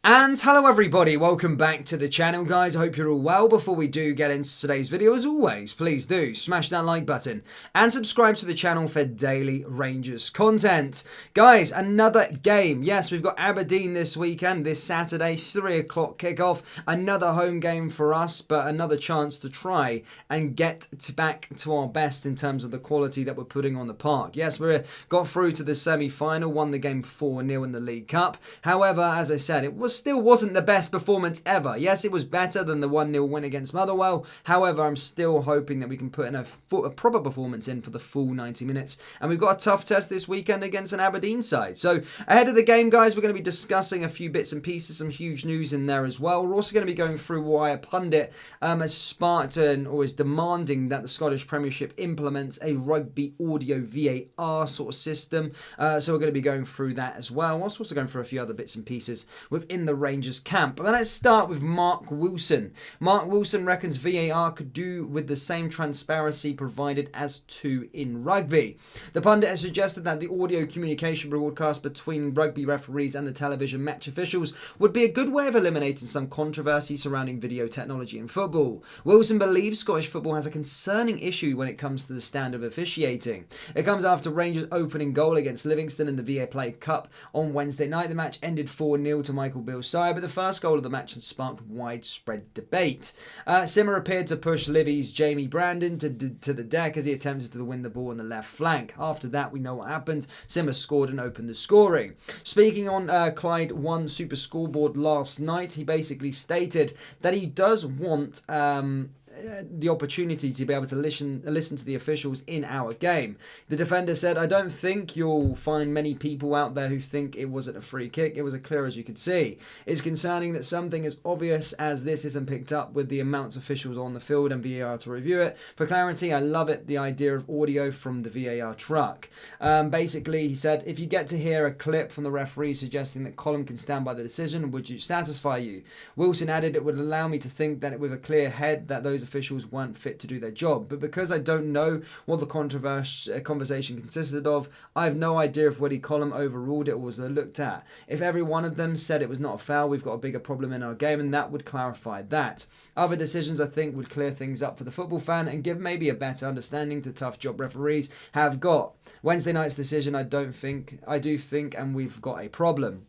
And hello everybody, welcome back to the channel guys. I hope you're all well. Before we do get into today's video, as always, please do smash that like button and subscribe to the channel for daily Rangers content. Guys, another game. Yes, we've got Aberdeen this weekend, this Saturday, 3 o'clock kickoff. Another home game for us, but another chance to try and get back to our best in terms of the quality that we're putting on the park. Yes, we got through to the semi-final, won the game 4-0 in the League Cup. However, as I said, it still wasn't the best performance ever. Yes, it was better than the 1-0 win against Motherwell. However, I'm still hoping that we can put in a proper performance in for the full 90 minutes. And we've got a tough test this weekend against an Aberdeen side. So ahead of the game, guys, we're going to be discussing a few bits and pieces, some huge news in there as well. We're also going to be going through why a pundit has sparked or is demanding that the Scottish Premiership implements a rugby audio VAR sort of system. So we're going to be going through that as well. We're also going through a few other bits and pieces within the Rangers camp. But let's start with Mark Wilson. Mark Wilson reckons VAR could do with the same transparency provided as to in rugby. The pundit has suggested that the audio communication broadcast between rugby referees and the television match officials would be a good way of eliminating some controversy surrounding video technology in football. Wilson believes Scottish football has a concerning issue when it comes to the standard of officiating. It comes after Rangers' opening goal against Livingston in the VA Play Cup on Wednesday night. The match ended 4-0 to Michael Bill's side, but the first goal of the match has sparked widespread debate. Simmer appeared to push Livy's Jamie Brandon to the deck as he attempted to win the ball on the left flank. After that, we know what happened. Simmer scored and opened the scoring. Speaking on Clyde One Super Scoreboard last night, he basically stated that he does want the opportunity to be able to listen to the officials in our game. The defender said, "I don't think you'll find many people out there who think it wasn't a free kick. It was as clear as you could see. It's concerning that something as obvious as this isn't picked up with the amounts of officials on the field and VAR to review it. For clarity, I love it, the idea of audio from the VAR truck." Basically, he said, "If you get to hear a clip from the referee suggesting that Colin can stand by the decision, would you satisfy you?" Wilson added, "It would allow me to think that with a clear head that those officials weren't fit to do their job. But because I don't know what the conversation consisted of, I have no idea if Woody Collum overruled it or was looked at. If every one of them said it was not a foul, we've got a bigger problem in our game, and that would clarify that. Other decisions, I think, would clear things up for the football fan and give maybe a better understanding to tough job referees have got. Wednesday night's decision, I do think, and we've got a problem."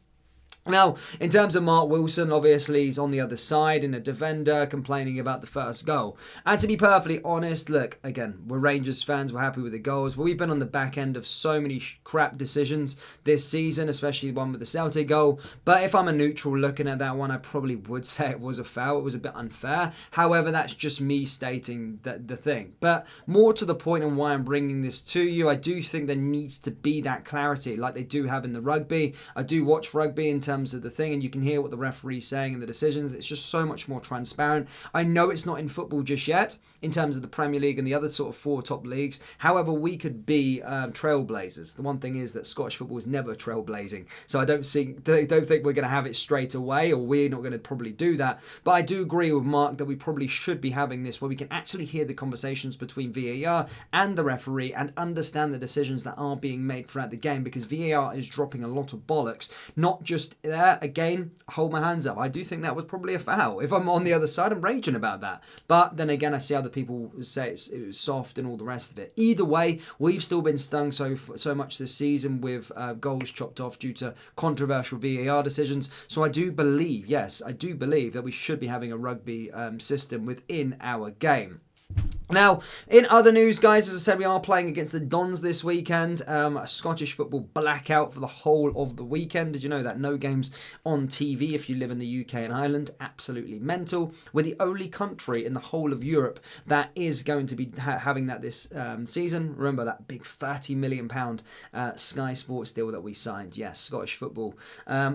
Now, in terms of Mark Wilson, obviously he's on the other side in a defender complaining about the first goal. And to be perfectly honest, look, again, we're Rangers fans, we're happy with the goals, but we've been on the back end of so many crap decisions this season, especially the one with the Celtic goal. But if I'm a neutral looking at that one, I probably would say it was a foul. It was a bit unfair. However, that's just me stating the thing. But more to the point and why I'm bringing this to you, I do think there needs to be that clarity like they do have in the rugby. I do watch rugby in terms of the thing, and you can hear what the referee's saying in the decisions. It's just so much more transparent. I know it's not in football just yet in terms of the Premier League and the other sort of 4 top leagues. However, we could be trailblazers. The one thing is that Scottish football is never trailblazing, so I don't think we're going to have it straight away, or we're not going to probably do that. But I do agree with Mark that we probably should be having this where we can actually hear the conversations between VAR and the referee and understand the decisions that are being made throughout the game, because VAR is dropping a lot of bollocks, not just there. Again, hold my hands up. I do think that was probably a foul. If I'm on the other side, I'm raging about that. But then again, I see other people say it was soft and all the rest of it. Either way, we've still been stung so much this season with goals chopped off due to controversial VAR decisions. So I do believe, yes, I do believe that we should be having a rugby system within our game. Now, in other news, guys, as I said, we are playing against the Dons this weekend. A Scottish football blackout for the whole of the weekend. Did you know that? No games on TV if you live in the UK and Ireland. Absolutely mental. We're the only country in the whole of Europe that is going to be having that this season. Remember that big £30 million Sky Sports deal that we signed. Yes, Scottish football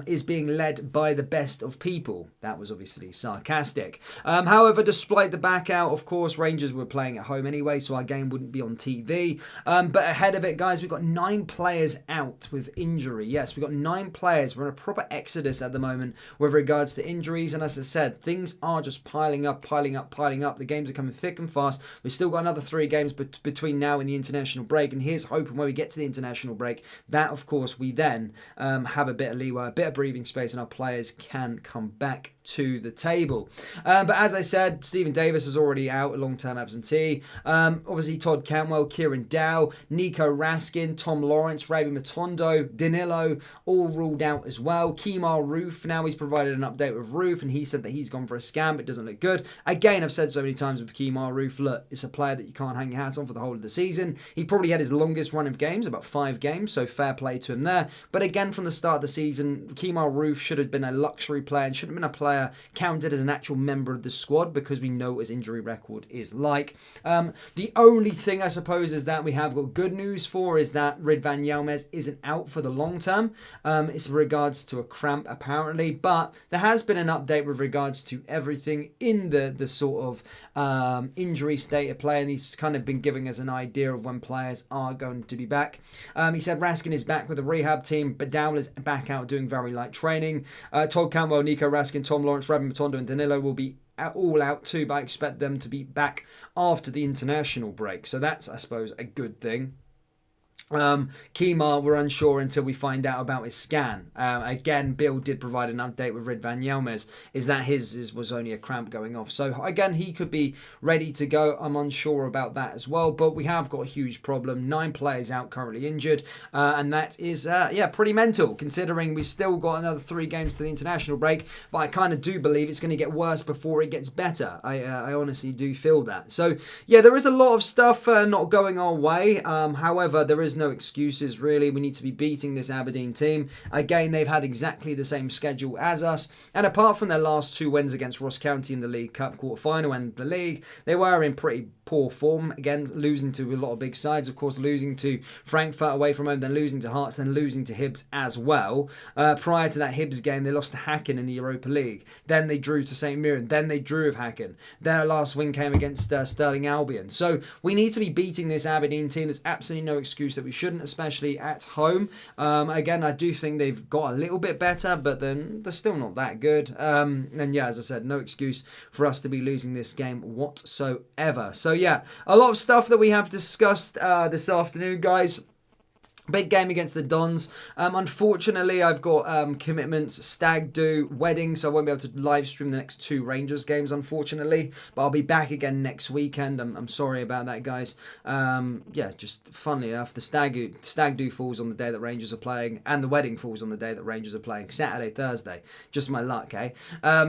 is being led by the best of people. That was obviously sarcastic. However, despite the blackout, of course, Rangers were playing playing at home anyway, so our game wouldn't be on TV. But ahead of it, guys, we've got 9 players out with injury. Yes, we've got 9 players. We're in a proper exodus at the moment with regards to injuries. And as I said, things are just piling up. The games are coming thick and fast. We've still got another 3 games between now and the international break. And here's hoping when we get to the international break, that, of course, we then have a bit of leeway, a bit of breathing space, and our players can come back to the table. But as I said, Stephen Davis is already out, a long-term absentee. Obviously, Todd Cantwell, Kieran Dow, Nico Raskin, Tom Lawrence, Raby Matondo, Danilo, all ruled out as well. Kemar Roof, now he's provided an update with Roof, and he said that he's gone for a scan, but doesn't look good. Again, I've said so many times with Kemar Roof, look, it's a player that you can't hang your hat on for the whole of the season. He probably had his longest run of games, about 5 games, so fair play to him there. But again, from the start of the season, Kemar Roof should have been a luxury player and should have been a player counted as an actual member of the squad, because we know what his injury record is like. The only thing I suppose is that we have got good news for is that Ridvan Yilmaz isn't out for the long term. It's in regards to a cramp apparently, but there has been an update with regards to everything in the sort of injury state of play, and he's kind of been giving us an idea of when players are going to be back. He said Raskin is back with the rehab team, but Dowell is back out doing very light training. Todd Campbell, Nico Raskin, Tom Lawrence, Raby Matondo and Danilo will be all out too, but I expect them to be back after the international break. So that's, I suppose, a good thing. Kemar, we're unsure until we find out about his scan. Again, Bill did provide an update with Ridvan Yilmaz, is that his was only a cramp going off. So again, he could be ready to go. I'm unsure about that as well, but we have got a huge problem. 9 players out, currently injured, and that is, pretty mental, considering we've still got another 3 games to the international break, but I kind of do believe it's going to get worse before it gets better. I honestly do feel that. So, yeah, there is a lot of stuff not going our way. However, there is no excuses really. We need to be beating this Aberdeen team. Again, they've had exactly the same schedule as us, and apart from their last 2 wins against Ross County in the League Cup quarter-final and the league, they were in pretty poor form. Again, losing to a lot of big sides, of course, losing to Frankfurt away from home, then losing to Hearts, then losing to Hibs as well. Prior to that Hibs game, they lost to Hacken in the Europa League. Then they drew to St Mirren. Then they drew with Hacken. Their last win came against Stirling Albion. So we need to be beating this Aberdeen team. There's absolutely no excuse that we shouldn't, especially at home. Again, I do think they've got a little bit better, but then they're still not that good. And yeah, as I said, no excuse for us to be losing this game whatsoever. So yeah, a lot of stuff that we have discussed this afternoon, guys. Big game against the Dons. Unfortunately, I've got commitments, stag do, wedding, so I won't be able to live stream the next 2 Rangers games, unfortunately. But I'll be back again next weekend. I'm sorry about that, guys. Yeah, just funnily enough, the stag do falls on the day that Rangers are playing, and the wedding falls on the day that Rangers are playing. Saturday, Thursday. Just my luck, eh?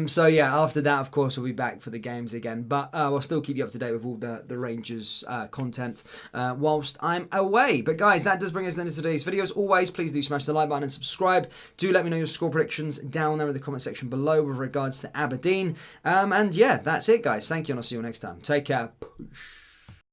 So yeah, after that, of course, we'll be back for the games again. But I'll still keep you up to date with all the Rangers content whilst I'm away. But guys, that does bring us to today's video. As always, please do smash the like button and subscribe. Do let me know your score predictions down there in the comment section below with regards to Aberdeen. And yeah, that's it, guys. Thank you, and I'll see you next time. Take care. Push.